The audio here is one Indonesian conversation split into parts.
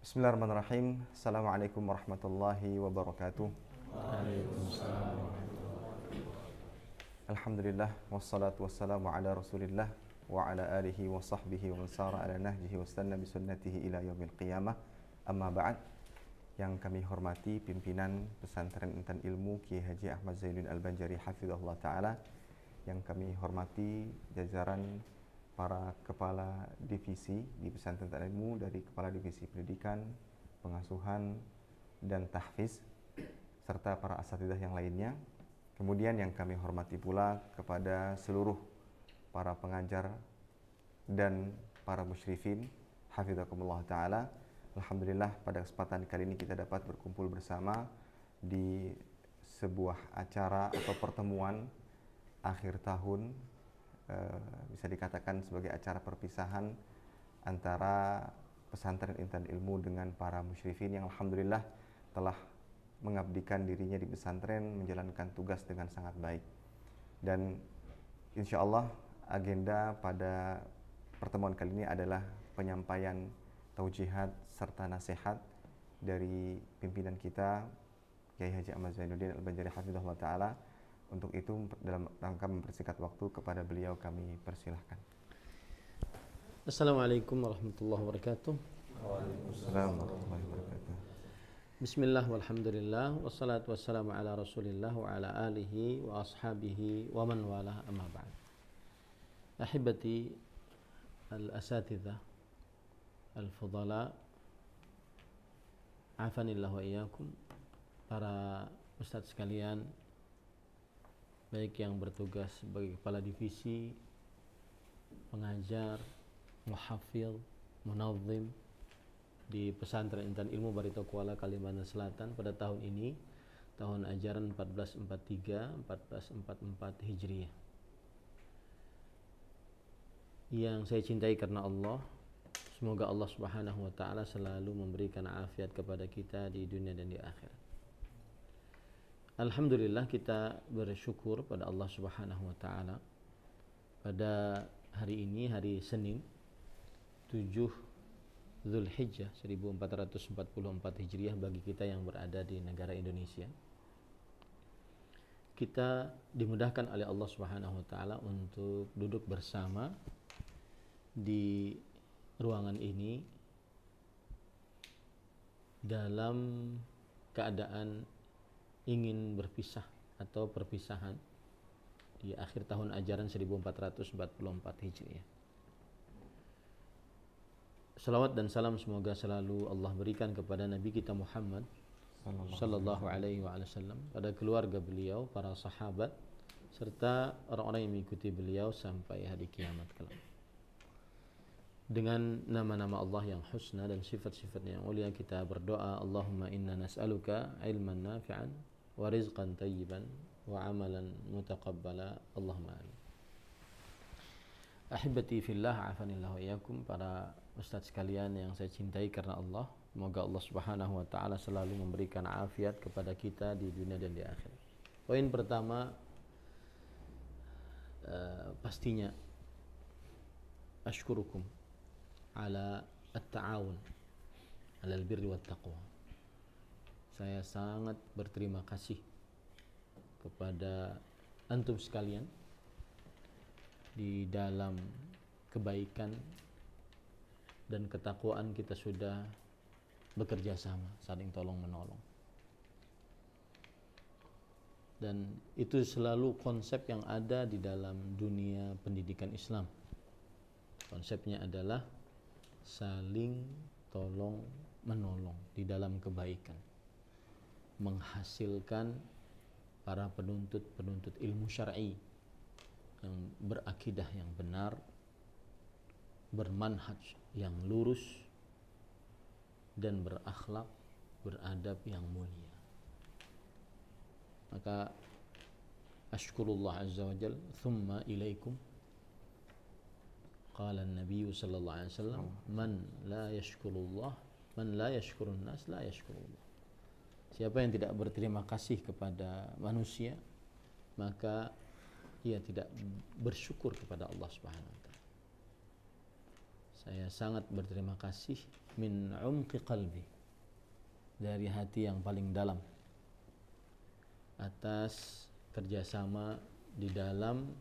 Bismillahirrahmanirrahim. Assalamualaikum warahmatullahi wabarakatuh. Waalaikumsalam. Alhamdulillah wassalatu wassalamu ala Rasulillah wa ala alihi wa sahbihi wa man sara ala nahjihi wa istanna bi sunnatihi ila yaumil qiyamah. Amma ba'd. Yang kami hormati pimpinan Pesantren Intan Ilmu Kiai Haji Ahmad Zainuddin Al-Banjari hafizahullah taala, yang kami hormati jajaran para kepala divisi di Pesantren Intan Ilmu, dari Kepala Divisi Pendidikan, Pengasuhan, dan Tahfiz, serta para asatidzah yang lainnya. Kemudian yang kami hormati pula kepada seluruh para pengajar dan para musyrifin hafizakumullah ta'ala. Alhamdulillah, pada kesempatan kali ini kita dapat berkumpul bersama di sebuah acara atau pertemuan akhir tahun, bisa dikatakan sebagai acara perpisahan antara Pesantren Intan Ilmu dengan para musyrifin yang alhamdulillah telah mengabdikan dirinya di pesantren, menjalankan tugas dengan sangat baik. Dan insya Allah agenda pada pertemuan kali ini adalah penyampaian taujihat serta nasihat dari pimpinan kita Kiai Haji Ahmad Zainuddin Al-Banjari hafizahullah ta'ala. Untuk itu, dalam rangka mempersingkat waktu, kepada beliau kami persilahkan. Assalamualaikum warahmatullahi wabarakatuh. Waalaikumsalam warahmatullahi wabarakatuh. Bismillah walhamdulillah wassalatu wassalamu ala Rasulillah wa ala alihi wa ashabihi wa man walah, amma ba'd. Ahibati al-asatidzah al-fudala, afanillah wa iyyakum, para ustadz sekalian, baik yang bertugas sebagai kepala divisi, pengajar, muhafidz, munadzim di Pesantren Intan Ilmu Barito Kuala, Kalimantan Selatan pada tahun ini, tahun ajaran 1443-1444 Hijriah. Yang saya cintai karena Allah, semoga Allah Subhanahu wa taala selalu memberikan afiat kepada kita di dunia dan di akhirat. Alhamdulillah, kita bersyukur pada Allah Subhanahu wa taala pada hari ini, hari Senin 7 Zulhijjah 1444 Hijriah bagi kita yang berada di negara Indonesia. Kita dimudahkan oleh Allah Subhanahu wa taala untuk duduk bersama di ruangan ini dalam keadaan ingin berpisah atau perpisahan di akhir tahun ajaran 1444 Hijriah. Salawat dan salam semoga selalu Allah berikan kepada Nabi kita Muhammad sallallahu alaihi wasallam, pada keluarga beliau, para sahabat, serta orang-orang yang mengikuti beliau sampai hari kiamat kelak. Dengan nama-nama Allah yang husna dan sifat-sifatnya yang mulia, kita berdoa, Allahumma inna nas'aluka ilman nafi'an wa rizqan tayyiban wa amalan mutaqabbala, Allahumma amin. Ahibati fillah, afanillah wa iyyakum, para ustadz sekalian yang saya cintai karena Allah, semoga Allah Subhanahu wa taala selalu memberikan afiat kepada kita di dunia dan di akhirat. Poin pertama, pastinya ashkurukum ala at-ta'awun ala al-birri wat taqwa. Saya sangat berterima kasih kepada antum sekalian di dalam kebaikan dan ketakwaan. Kita sudah bekerja sama, saling tolong menolong, dan itu selalu konsep yang ada di dalam dunia pendidikan Islam. Konsepnya adalah saling tolong menolong di dalam kebaikan, menghasilkan para penuntut ilmu syar'i yang berakidah yang benar, bermanhaj yang lurus, dan berakhlak, beradab yang mulia. Maka ashkurullah azza wa jal, thumma ilaikum. Qala an-nabiy sallallahu alaihi wasallam, man la yashkurullah, man la yashkurun nas la yashkurullah. Siapa yang tidak berterima kasih kepada manusia, maka ia tidak bersyukur kepada Allah Subhanahu wa taala. saya sangat berterima kasih min umqi qalbi, dari hati yang paling dalam, atas kerjasama di dalam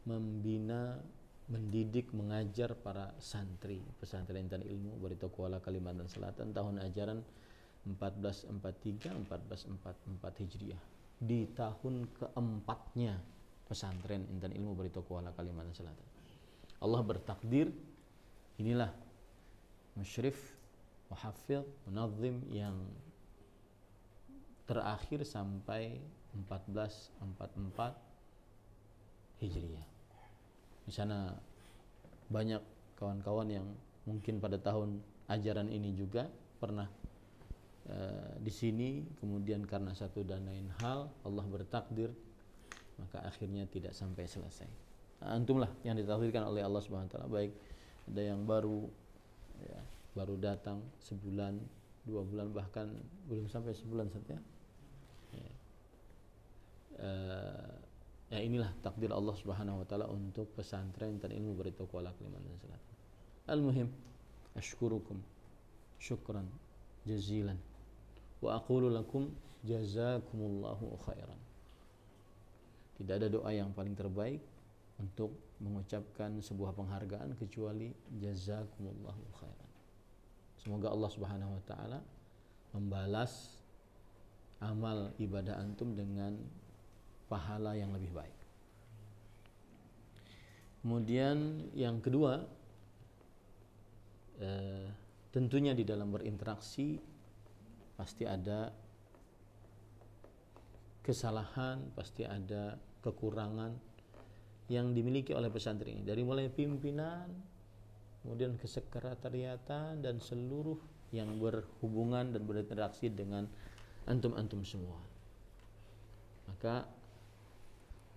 membina, mendidik, mengajar para santri pesantren Intan Ilmu Barito Kuala Kalimantan Selatan tahun ajaran 1443-1444 Hijriah, di tahun keempatnya pesantren Intan Ilmu Barito Kuala Kalimantan Selatan. Allah bertakdir inilah musyrif, muhafidh, munadzim yang terakhir sampai 1444 Hijriah. Di sana banyak kawan-kawan yang mungkin pada tahun ajaran ini juga pernah di sini, kemudian karena satu dan lain hal Allah bertakdir maka akhirnya tidak sampai selesai. Antumlah yang ditakdirkan oleh Allah Subhanahu wa taala, baik ada yang baru ya, baru datang sebulan, 2 bulan, bahkan belum sampai sebulan saja. Ya inilah takdir Allah Subhanahu wa taala untuk pesantren Intan Ilmu Barito Kuala Kalimantan Selatan. Al-muhim, ashkurukum syukran jazilan wa aqulu lakum jazakumullahu khairan. Tidak ada doa yang paling terbaik untuk mengucapkan sebuah penghargaan kecuali jazakumullahu khairan. Semoga Allah Subhanahu wa taala membalas amal ibadah antum dengan pahala yang lebih baik. Kemudian yang kedua, tentunya di dalam berinteraksi pasti ada kesalahan, pasti ada kekurangan yang dimiliki oleh pesantren ini, dari mulai pimpinan, kemudian ke sekretariatan dan seluruh yang berhubungan dan berinteraksi dengan antum-antum semua. Maka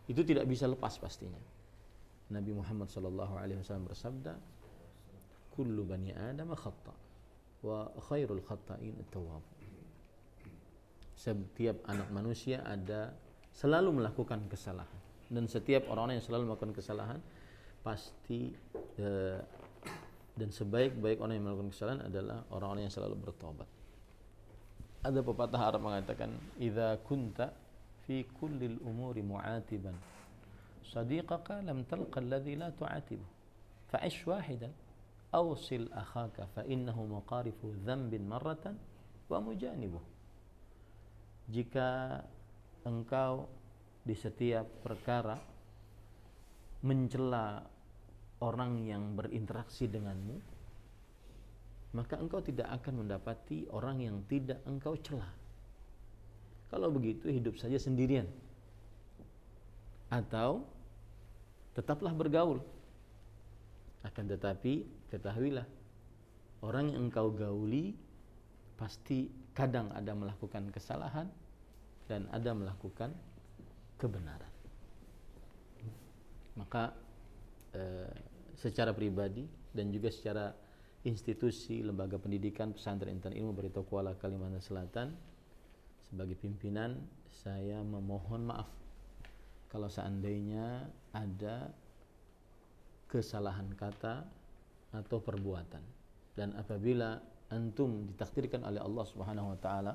itu tidak bisa lepas pastinya. Nabi Muhammad SAW bersabda, kullu bani Adam khata wa khairul khata'in at-tawwab. Setiap anak manusia selalu melakukan kesalahan, dan setiap orang yang selalu melakukan kesalahan pasti dan sebaik-baik orang yang melakukan kesalahan adalah orang-orang yang selalu bertobat. Ada pepatah Arab mengatakan, idza kunta fi kullil umuri mu'atiban sadiqaka lam talqa alladhi la tu'atibu fa'ish wahidan awsil akhaka fa innahu muqarifu dhanbin marratan wa mujanibuh. Jika engkau di setiap perkara mencela orang yang berinteraksi denganmu, maka engkau tidak akan mendapati orang yang tidak engkau cela. Kalau begitu hidup saja sendirian, atau tetaplah bergaul. Akan tetapi ketahuilah, orang yang engkau gauli pasti kadang ada melakukan kesalahan dan ada melakukan kebenaran. Maka secara pribadi dan juga secara institusi lembaga pendidikan pesantren Intan Ilmu Barito Kuala Kalimantan Selatan, sebagai pimpinan saya memohon maaf kalau seandainya ada kesalahan kata atau perbuatan. Dan apabila antum ditakdirkan oleh Allah Subhanahu wa taala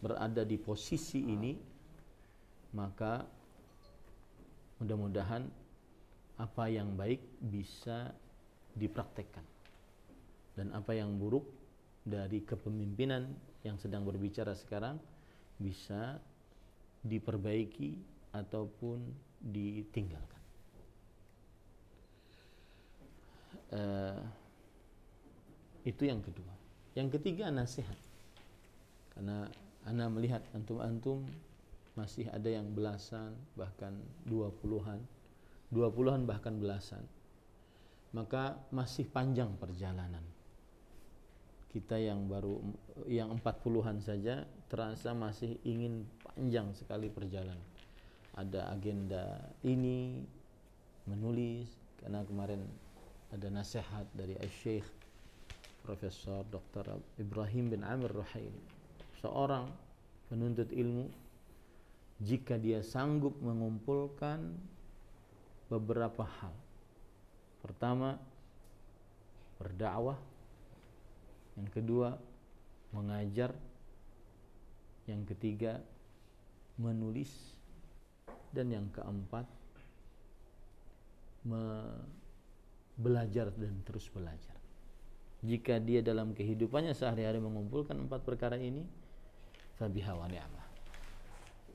berada di posisi ini, maka mudah-mudahan apa yang baik bisa dipraktekkan dan apa yang buruk dari kepemimpinan yang sedang berbicara sekarang bisa diperbaiki ataupun ditinggalkan. Itu yang kedua. Yang ketiga, nasihat. Karena ana melihat antum-antum masih ada yang belasan, bahkan 20-an bahkan belasan. Maka masih panjang perjalanan. Kita yang 40-an saja terasa masih ingin panjang sekali perjalanan. Ada agenda ini, menulis, karena kemarin ada nasihat dari Syekh Profesor Dr. Ibrahim bin Amir Ruhaili, seorang penuntut ilmu, jika dia sanggup mengumpulkan beberapa hal. Pertama, berdakwah, yang kedua mengajar, yang ketiga menulis, dan yang keempat belajar dan terus belajar. Jika dia dalam kehidupannya sehari-hari mengumpulkan 4 perkara ini, fabiha wa ni'mah,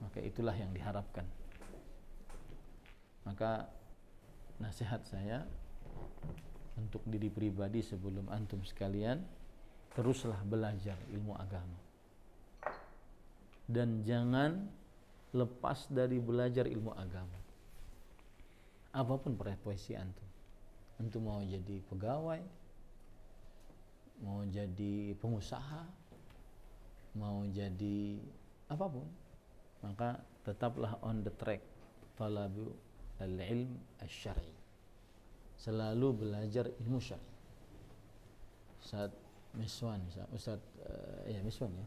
maka itulah yang diharapkan. Maka nasihat saya untuk diri pribadi sebelum antum sekalian, teruslah belajar ilmu agama. Dan jangan lepas dari belajar ilmu agama. Apapun profesi antum. Antum mau jadi pegawai, mau jadi pengusaha, mau jadi apapun, maka tetaplah on the track talabu al-ilm asy-syar'i. Selalu belajar ilmu syar'i. Ustaz Miswan, Ustaz Miswan ya?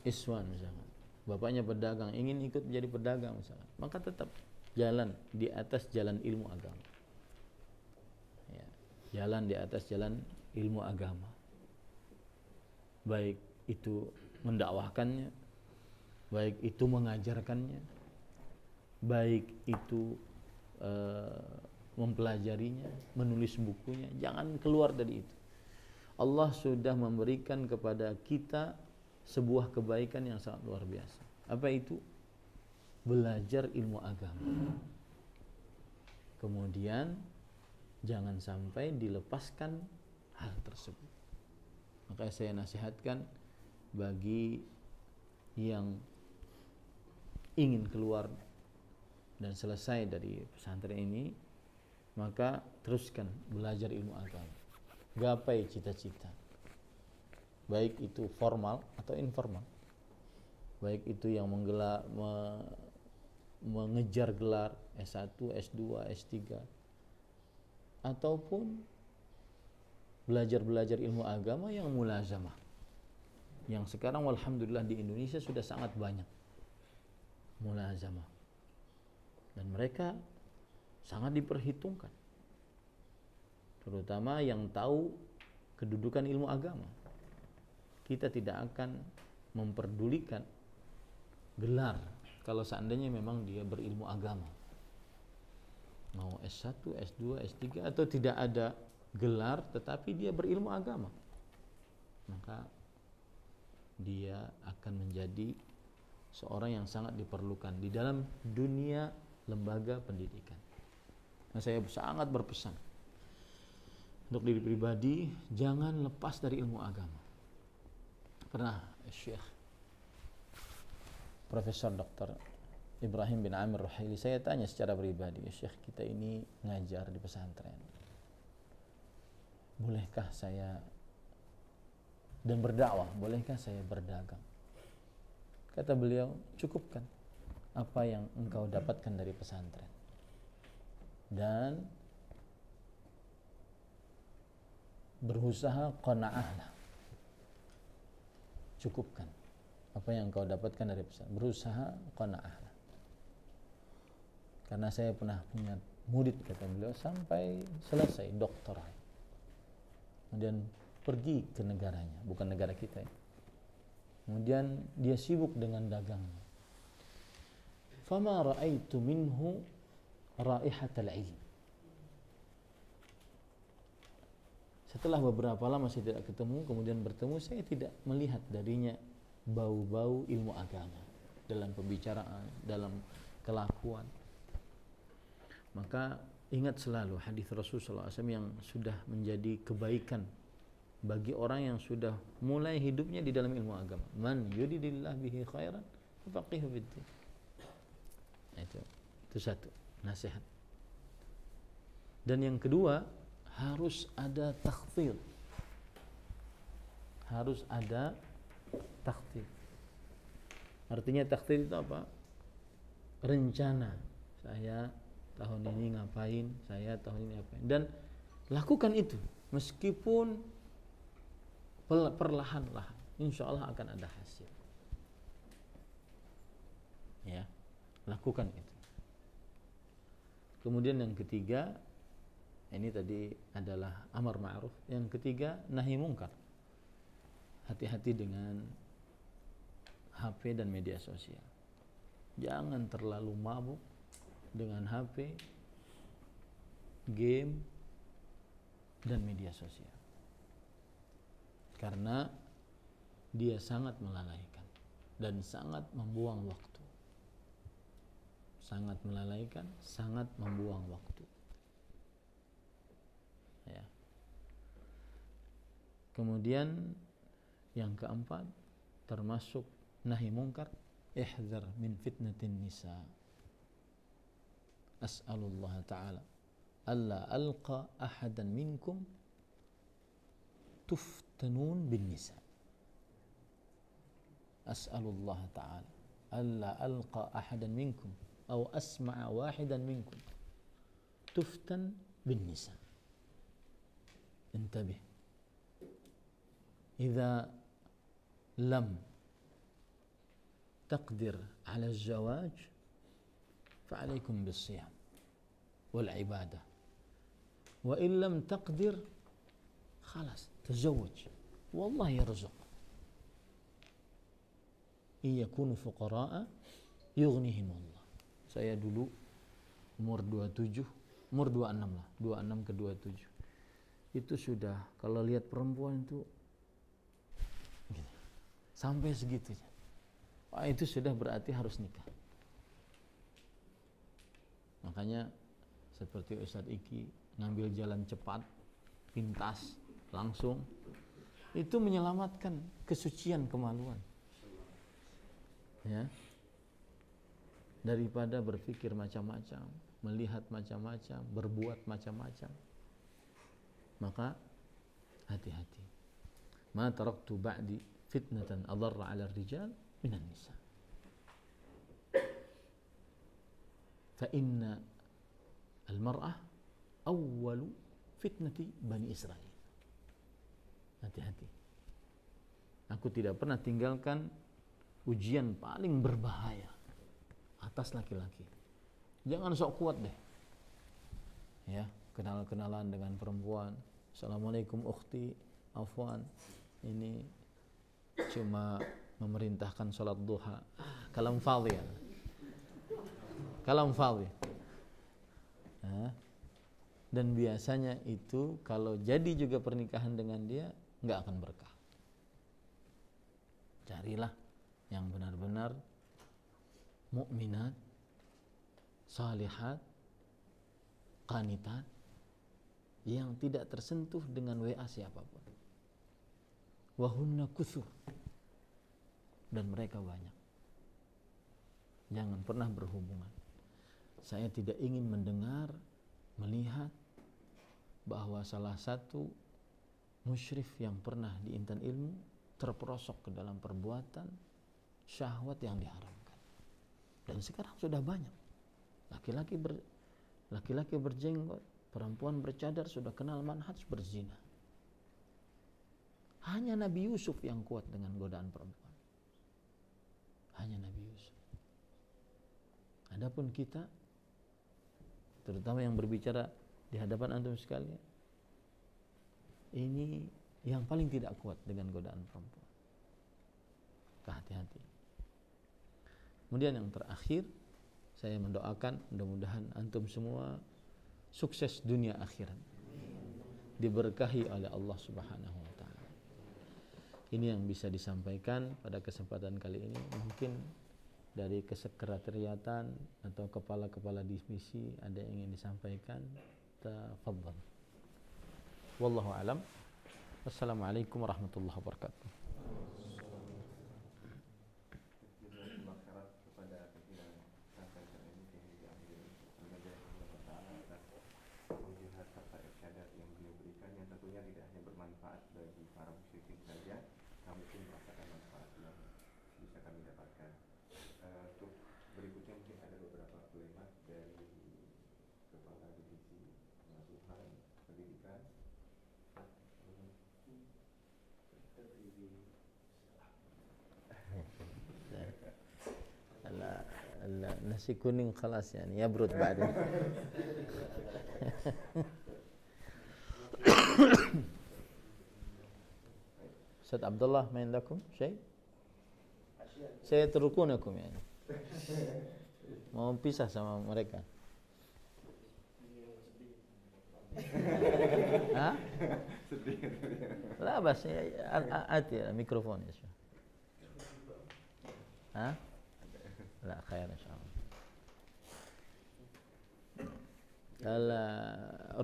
Iswan misalnya. Bapaknya pedagang, ingin ikut menjadi pedagang misalnya. Maka tetap jalan di atas jalan ilmu agama. Ya, jalan di atas jalan ilmu agama. Baik itu mendakwahkannya, baik itu mengajarkannya, baik itu mempelajarinya, menulis bukunya, jangan keluar dari itu. Allah sudah memberikan kepada kita sebuah kebaikan yang sangat luar biasa. Apa itu? Belajar ilmu agama. Kemudian jangan sampai dilepaskan hal tersebut. Maka saya nasihatkan bagi yang ingin keluar dan selesai dari pesantren ini, maka teruskan belajar ilmu agama. Gapai cita-cita. Baik itu formal atau informal. Baik itu yang mengejar gelar S1, S2, S3, ataupun belajar ilmu agama yang mulazamah. Yang sekarang alhamdulillah di Indonesia sudah sangat banyak mulazamah. Dan mereka sangat diperhitungkan. Terutama yang tahu kedudukan ilmu agama. Kita tidak akan memperdulikan gelar kalau seandainya memang dia berilmu agama. Mau S1, S2, S3 atau tidak ada gelar tetapi dia berilmu agama, maka dia akan menjadi seorang yang sangat diperlukan di dalam dunia lembaga pendidikan. Nah, saya sangat berpesan untuk diri pribadi, jangan lepas dari ilmu agama. Pernah Syekh Profesor Dr. Ibrahim bin Amir Ruhaili, saya tanya secara pribadi, Syekh, kita ini ngajar di pesantren, bolehkah saya dan berdakwah, bolehkah saya berdagang? Kata beliau, cukupkan apa yang engkau dapatkan dari pesantren dan berusaha qanaahlah. Cukupkan apa yang engkau dapatkan dari pesantren, berusaha qanaahlah. Karena saya pernah punya murid, kata beliau, sampai selesai doktoral, kemudian pergi ke negaranya, bukan negara kita ya. Kemudian dia sibuk dengan dagangnya. Fama ra'aitu minhu raihatal ilm. Setelah beberapa lama saya tidak ketemu, kemudian bertemu, saya tidak melihat darinya bau-bau ilmu agama dalam pembicaraan, dalam kelakuan. Maka ingat selalu hadis Rasulullah SAW yang sudah menjadi kebaikan bagi orang yang sudah mulai hidupnya di dalam ilmu agama. Man yuridillah bihi khairan faqihu fiddin. Itu satu nasihat. Dan yang kedua, harus ada takhfid. Harus ada takhfid. Artinya takhfid itu apa? Rencana. Saya tahun ini ngapain, saya tahun ini ngapain. Dan lakukan itu meskipun perlahan-lahan, insya Allah akan ada hasil. Ya, lakukan itu. Kemudian yang ketiga, Ini tadi adalah amar ma'ruf. Yang ketiga, nahi mungkar. Hati-hati dengan HP dan media sosial. Jangan terlalu mabuk dengan HP, game, dan media sosial. Karena dia sangat melalaikan dan sangat membuang waktu. Sangat melalaikan, sangat membuang waktu. Ya. Kemudian yang keempat termasuk nahi mungkar, ihdzar min fitnatin nisa. As'alullah ta'ala alla alqa ahadan minkum tuftanun bin nisa. As'alullah ta'ala alla alqa ahadan minkum atau asma'a wahidan minkum tuftan bin nisa. Intabih. Idza lam taqdir ala az-zawaj fa'alaykum bis-siyam wal ibadah. Wa in lam taqdir khalas tazawwaj wallah yarzuq. In yakunu fuqara'a yughnihim Allah. Saya dulu umur 27, umur 26 lah, 26 ke 27. Itu sudah kalau lihat perempuan itu gini, sampai segitunya. Wah, itu sudah berarti harus nikah. Makanya seperti Ustadz Iki ngambil jalan cepat, pintas, langsung, itu menyelamatkan kesucian kemaluan. Ya. Daripada berpikir macam-macam, melihat macam-macam, berbuat macam-macam. Maka hati-hati. Ma taraktu ba'di fitnatan adarra 'ala ar-rijal minan nisa. Fa inna al-mar'ah awwalu fitnati Bani Israel. Hati-hati. Aku tidak pernah tinggalkan ujian paling berbahaya atas laki-laki. Jangan sok kuat deh. Ya, kenal-kenalan dengan perempuan. Assalamualaikum ukhti, afwan. Ini cuma memerintahkan sholat duha. Kalam fadhi ya. Kalam fadhi. Nah, dan biasanya itu kalau jadi juga pernikahan dengan dia nggak akan berkah. Carilah yang benar-benar mukminat, salihat, qanitat, yang tidak tersentuh dengan WA siapapun. Wahunna kuthur, dan mereka banyak. Jangan pernah berhubungan. Saya tidak ingin mendengar, melihat bahwa salah satu musyrif yang pernah di intan ilmu terperosok ke dalam perbuatan syahwat yang diharamkan. Dan sekarang sudah banyak laki-laki berjenggot, perempuan bercadar sudah kenal manhaj berzina. Hanya Nabi Yusuf yang kuat dengan godaan perempuan. Hanya Nabi Yusuf. Adapun kita, terutama yang berbicara di hadapan antum sekalian, ini yang paling tidak kuat dengan godaan perempuan. Hati-hati. Kemudian yang terakhir, saya mendoakan mudah-mudahan antum semua sukses dunia akhirat, diberkahi oleh Allah Subhanahu wa taala. Ini yang bisa disampaikan pada kesempatan kali ini. Mungkin dari kesekretariatan atau kepala-kepala divisi ada yang ingin disampaikan, tafadhal. Wallahu alam. Wassalamualaikum warahmatullahi wabarakatuh. Nasi kuning khalas yani yabrud ba'da. Ustaz Abdullah main lakum syai? Saya terukunakum ya. Mau pisah sama mereka. Hah? Lah bas ati mikrofon ya. Hah? La khair insyaallah.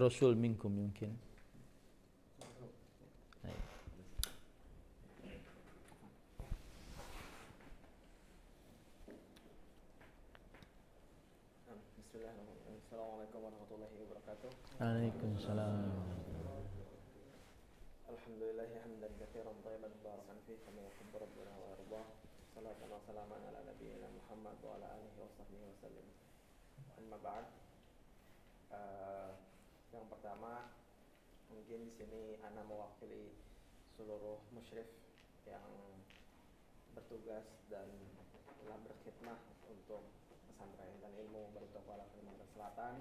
Rasul minkum mungkin. Bismillahirrahmanirrahim. Assalamualaikum warahmatullahi wabarakatuh. Waalaikumsalam. Alhamdulillah hamdan katsiran thayyiban mubarakan fihi kama yuhibbu rabbuna wa yardah. Salatan wa salaman ala nabiyyina Muhammad wa ala alihi wa sahbihi wasallam. Amma ba'd. Yang pertama, mungkin di sini ana mewakili seluruh musyrif yang bertugas dan telah berkhidmah untuk pesantren dan ilmu Baru Taqwa Kalimantan Selatan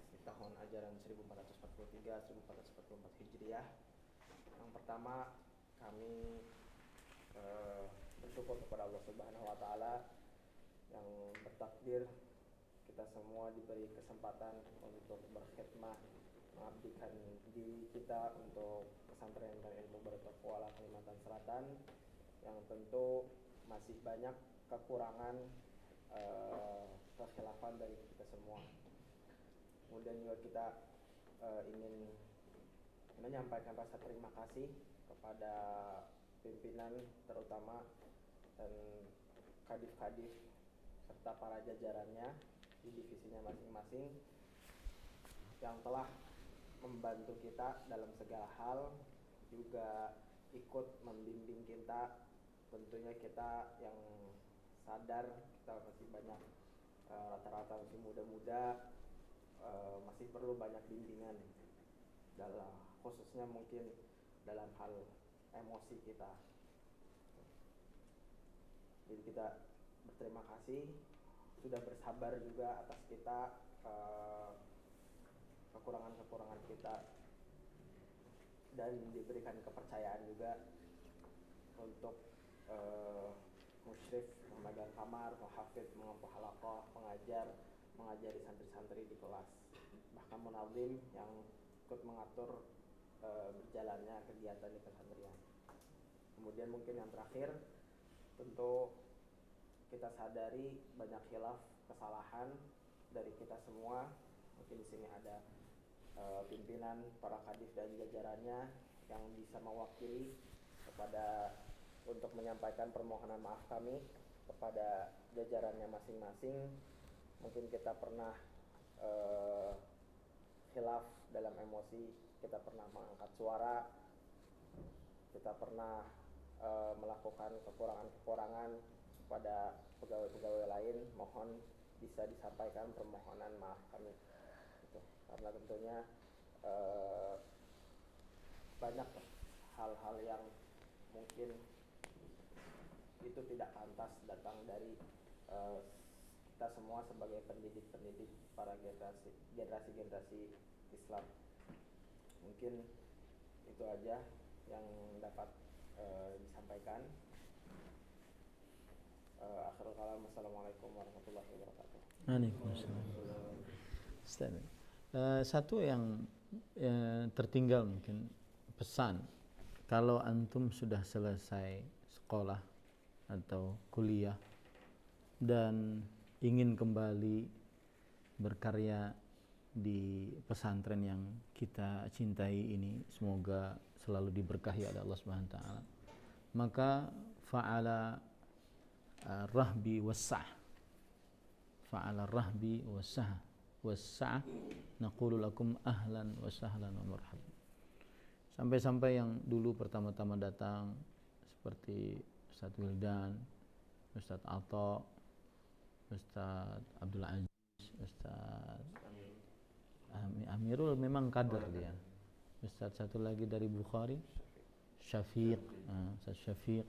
di tahun ajaran 1443-1444 Hijriah. Yang pertama, kami bersyukur kepada Allah Subhanahu wa taala yang bertakdir kita semua diberi kesempatan untuk berkhidmah, mengabdikan diri kita untuk pesantren dan ilmu Baru Taqwa Kalimantan Selatan, yang tentu masih banyak kekurangan, kekhilafan dari kita semua. Kemudian juga kita ingin menyampaikan rasa terima kasih kepada pimpinan terutama dan kadif-kadif serta para jajarannya di divisinya masing-masing yang telah membantu kita dalam segala hal, juga ikut membimbing kita. Tentunya kita yang sadar kita masih banyak, rata-rata masih muda-muda, masih perlu banyak bimbingan dalam, khususnya mungkin dalam hal emosi kita. Jadi kita berterima kasih sudah bersabar juga atas kita, kekurangan-kekurangan kita, dan diberikan kepercayaan juga untuk musyrif, memegang kamar, muhafidz, mengampu halaqah, mengajari santri-santri di kelas, bahkan munadzim yang ikut mengatur berjalannya kegiatan di pesantren. Kemudian mungkin yang terakhir, tentu kita sadari banyak khilaf, kesalahan dari kita semua. Mungkin di sini ada pimpinan, para kadif dan jajarannya yang bisa mewakili kepada untuk menyampaikan permohonan maaf kami kepada jajarannya masing-masing. Mungkin kita pernah khilaf dalam emosi, kita pernah mengangkat suara, kita pernah melakukan kekurangan-kekurangan pada pegawai-pegawai lain. Mohon bisa disampaikan permohonan maaf kami gitu. Karena tentunya banyak hal-hal yang mungkin itu tidak pantas datang dari kita semua sebagai pendidik-pendidik para generasi Islam. Mungkin itu aja yang dapat disampaikan. Akhirul kalam, assalamualaikum warahmatullahi wabarakatuh. Waalaikumsalam. Satu yang tertinggal mungkin pesan, kalau antum sudah selesai sekolah atau kuliah dan ingin kembali berkarya di pesantren yang kita cintai ini, semoga selalu diberkahi oleh Allah Subhanahu wa taala, maka fa'ala rahbi was-sa'ah, fa'ala rahbi was-sa'ah naqulu lakum ahlan wa sahlan wa marhaban. Sampai-sampai yang dulu pertama-tama datang seperti Ustaz Wildan, Ustaz Atta, Ustaz Abdul Aziz, Ustaz Amirul memang kader dia. Ustaz satu lagi dari Bukhari, Syafiq, Ustaz Syafiq,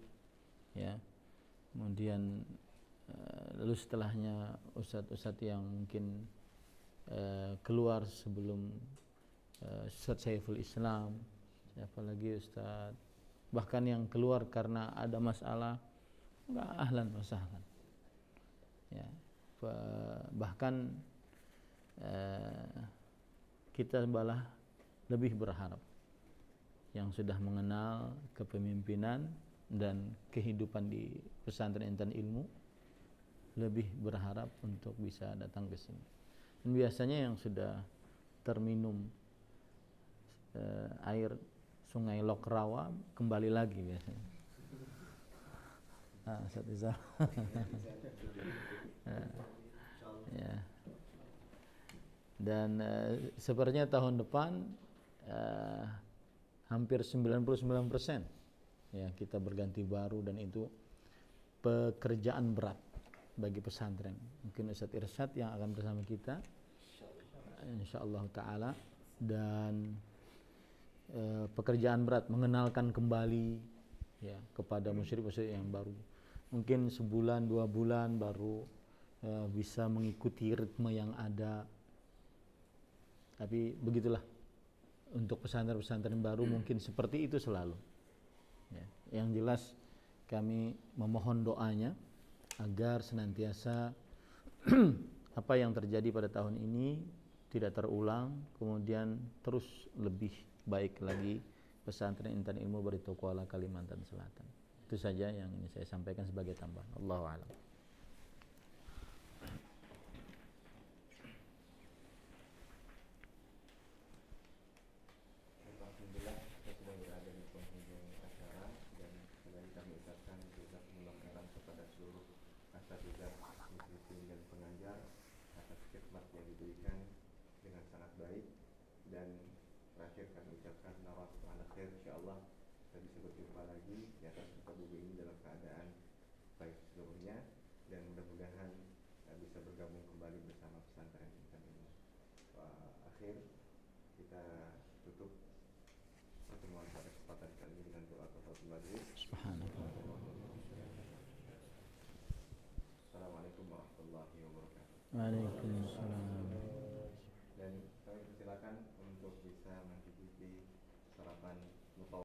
ya. Kemudian lalu setelahnya ustadz-ustadz yang mungkin keluar sebelum Ustaz Saiful Islam, siapa lagi, Ustaz bahkan yang keluar karena ada masalah, enggak, ahlan wa sahlan. Ya, bahkan kita malah lebih berharap yang sudah mengenal kepemimpinan dan kehidupan di pesantren intan ilmu lebih berharap untuk bisa datang ke sini. Dan biasanya yang sudah terminum air sungai Lokrawa kembali lagi biasanya. Ustaz Izal. Ya. Dan sepertinya tahun depan hampir 99% ya kita berganti baru, dan itu pekerjaan berat bagi pesantren. Mungkin Ustaz Irsyad yang akan bersama kita insyaallah taala, dan pekerjaan berat mengenalkan kembali ya kepada musyrik-musyrik yang baru. Mungkin sebulan 2 bulan baru bisa mengikuti ritme yang ada. Tapi begitulah untuk pesantren-pesantren baru, mungkin seperti itu selalu. Ya, yang jelas kami memohon doanya agar senantiasa apa yang terjadi pada tahun ini tidak terulang, kemudian terus lebih baik lagi pesantren intan ilmu Barito Kuala Kalimantan Selatan. Itu saja yang ini saya sampaikan sebagai tambahan. Allahu a'lam. Alhamdulillah kita sudah berada di penghujung acara, dan kembali kami ucapkan jazakumullah khairan kepada seluruh asatidz, muslimin dan pengajar atas khidmat yang diberikan dengan sangat baik. Dan terakhir kami ucapkan nawatul ala khair, insyaallah kita bisa berjumpa lagi di atas muka bumi ini dalam keadaan baik seluruhnya, dan mudah-mudahan bisa bergabung kembali bersama pesantren intan ini. Akhir kita tutup pertemuan pada kesempatan kali ini dengan doa kafaratul majlis. Subhanallah. Assalamualaikum warahmatullahi wabarakatuh. Waalaikumsalam. Dan kami persilakan untuk bisa mencicipi sarapan